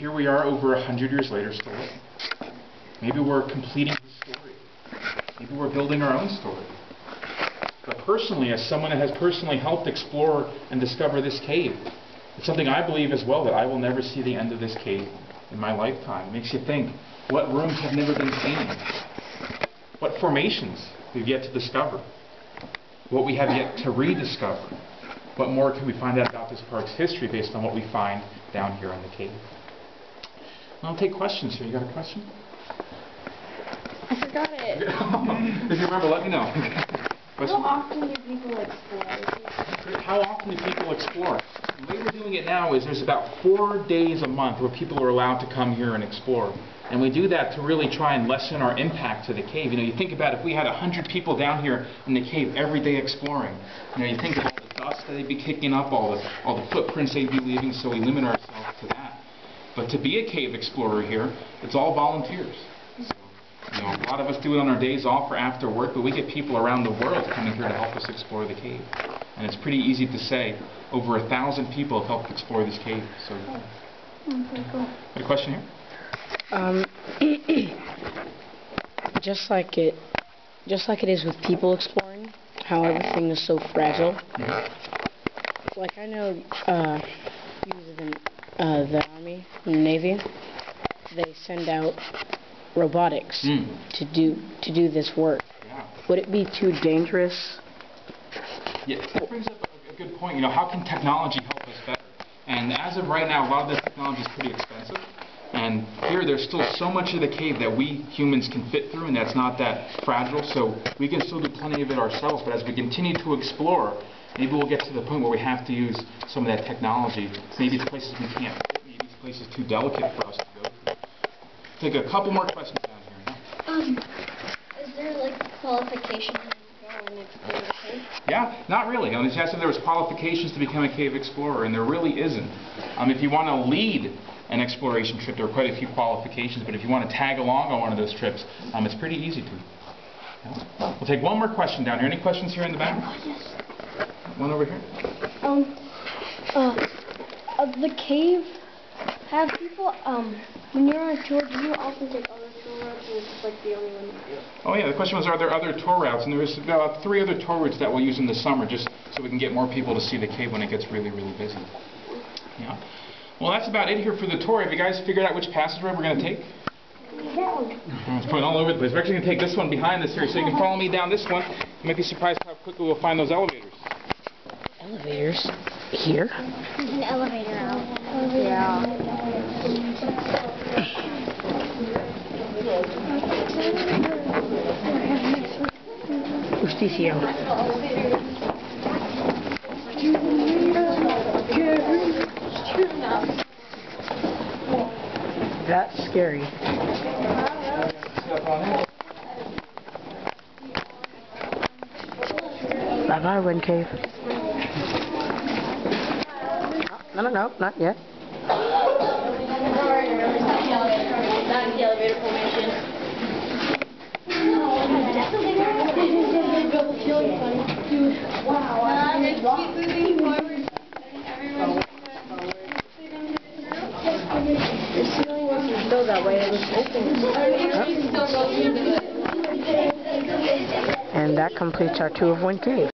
here we are over 100 years later still looking. Maybe we're completing the story. Maybe we're building our own story. But personally, as someone that has personally helped explore and discover this cave, it's something I believe as well, that I will never see the end of this cave in my lifetime. It makes you think, what rooms have never been seen? What formations we've yet to discover? What we have yet to rediscover? What more can we find out about this park's history based on what we find down here in the cave? I'll take questions here. You got a question? I forgot it. If you remember, let me know. How often do people explore? How often do people explore? The way we're doing it now is there's about 4 days a month where people are allowed to come here and explore. And we do that to really try and lessen our impact to the cave. You know, you think about if we had 100 people down here in the cave every day exploring. You know, you think of all the dust that they'd be kicking up, all the footprints they'd be leaving, so we limit ourselves to that. But to be a cave explorer here, it's all volunteers. You know, a lot of us do it on our days off or after work, but we get people around the world coming here to help us explore the cave. And it's pretty easy to say, over 1,000 people have helped explore this cave. So, Pretty cool. Got a question here? Just like it is with people exploring, how everything is so fragile. Like I know, the Army, the Navy, they send out robotics to do this work. Yeah. Would it be too dangerous? Yeah, that brings up a good point. You know, how can technology help us better? And as of right now, a lot of the technology is pretty expensive. And here, there's still so much of the cave that we humans can fit through, and that's not that fragile. So we can still do plenty of it ourselves. But as we continue to explore, maybe we'll get to the point where we have to use some of that technology. Maybe it's places we can't fit. Maybe it's places too delicate for us to go through. Take a couple more questions down here. Is there like qualifications to go and explore the cave? Yeah, not really. You know, they asked if there was qualifications to become a cave explorer, and there really isn't. If you want to lead an exploration trip, there are quite a few qualifications, but if you want to tag along on one of those trips, it's pretty easy to. Yeah. We'll take one more question down here. Any questions here in the back? Yes. One over here. Of the cave, have people, when you're on a tour, do you often take other tour routes, or is this like the only one you do? Oh yeah, the question was, are there other tour routes? And there's about 3 other tour routes that we'll use in the summer, just so we can get more people to see the cave when it gets really, really busy. Yeah. Well, that's about it here for the tour. Have you guys figured out which passageway we're going to take? Let's put it all over the place. We're actually going to take this one behind us here, so you can follow me down this one. You might be surprised how quickly we'll find those elevators. Elevators? Here? There's an elevator out. Yeah. Justicio. That's scary. Bye-bye, Wind Cave. No, not yet. Not the elevator formation. Wow. They keep moving forward. The ceiling wasn't still that way, it was open. And that completes our tour of Wind Cave.